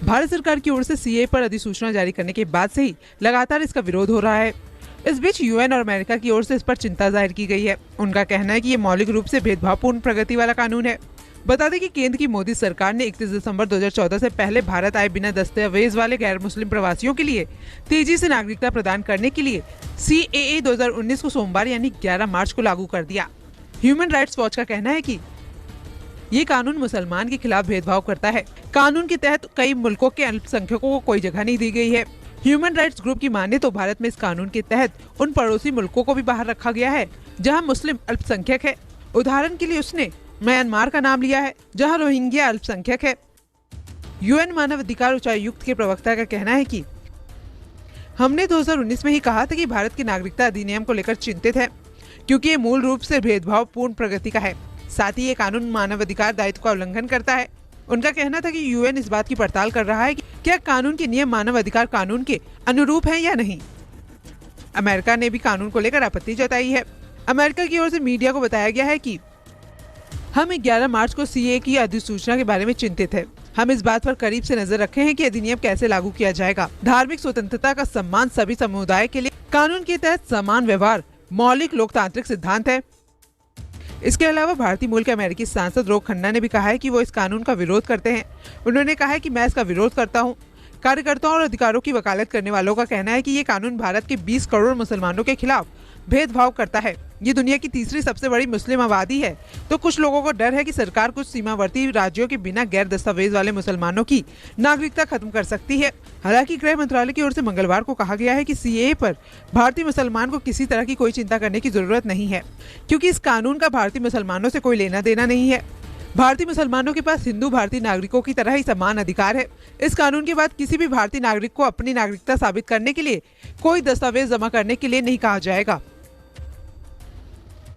भारत सरकार की ओर से सीए पर अधिसूचना जारी करने के बाद से ही लगातार इसका विरोध हो रहा है। इस बीच यूएन और अमेरिका की ओर से इस पर चिंता जाहिर की गई है। उनका कहना है कि ये मौलिक रूप से भेदभावपूर्ण प्रगति वाला कानून है। बता दें कि केंद्र की मोदी सरकार ने 31 दिसंबर 2014 से पहले भारत आए बिना दस्तावेज वाले गैर मुस्लिम प्रवासियों के लिए तेजी से नागरिकता प्रदान करने के लिए CAA 2019 को सोमवार यानी 11 मार्च को लागू कर दिया। ह्यूमन राइट्स वॉच का कहना है कि ये कानून मुसलमान के खिलाफ भेदभाव करता है। कानून के तहत कई मुल्कों के अल्पसंख्यकों को कोई जगह नहीं दी गई है। ह्यूमन राइट्स ग्रुप की माने तो भारत में इस कानून के तहत उन पड़ोसी मुल्कों को भी बाहर रखा गया है जहां मुस्लिम अल्पसंख्यक है। उदाहरण के लिए उसने म्यांमार का नाम लिया है जहां रोहिंग्या अल्पसंख्यक है। यूएन मानव अधिकार उच्चायुक्त के प्रवक्ता का कहना है कि हमने 2019 में ही कहा था कि भारत की नागरिकता अधिनियम को लेकर चिंतित है क्योंकि ये मूल रूप से भेदभावपूर्ण प्रगति का है। साथ ही ये कानून मानवाधिकार दायित्व का उल्लंघन करता है। उनका कहना था कि यूएन इस बात की पड़ताल कर रहा है कि क्या कानून के नियम मानवाधिकार कानून के अनुरूप हैं या नहीं। अमेरिका ने भी कानून को लेकर आपत्ति जताई है। अमेरिका की ओर से मीडिया को बताया गया है कि हम 11 मार्च को सीए की अधिसूचना के बारे में चिंतित है। हम इस बात पर करीब से नजर रखे हैं कि अधिनियम कैसे लागू किया जाएगा। धार्मिक स्वतंत्रता का सम्मान सभी समुदाय के लिए कानून के तहत समान व्यवहार मौलिक लोकतांत्रिक सिद्धांत है। इसके अलावा भारतीय मूल के अमेरिकी सांसद रोक खन्ना ने भी कहा है कि वो इस कानून का विरोध करते हैं। उन्होंने कहा है कि मैं इसका विरोध करता हूं। कार्यकर्ताओं और अधिकारों की वकालत करने वालों का कहना है कि ये कानून भारत के 20 करोड़ मुसलमानों के खिलाफ भेदभाव करता है। ये दुनिया की तीसरी सबसे बड़ी मुस्लिम आबादी है, तो कुछ लोगों को डर है कि सरकार कुछ सीमावर्ती राज्यों के बिना गैर दस्तावेज वाले मुसलमानों की नागरिकता खत्म कर सकती है। हालांकि गृह मंत्रालय की ओर से मंगलवार को कहा गया है कि सीएए पर भारतीय मुसलमान को किसी तरह की कोई चिंता करने की जरूरत नहीं है क्योंकि इस कानून का भारतीय मुसलमानों से कोई लेना देना नहीं है। भारतीय मुसलमानों के पास हिंदू भारतीय नागरिकों की तरह ही समान अधिकार है। इस कानून के बाद किसी भी भारतीय नागरिक को अपनी नागरिकता साबित करने के लिए कोई दस्तावेज जमा करने के लिए नहीं कहा जाएगा।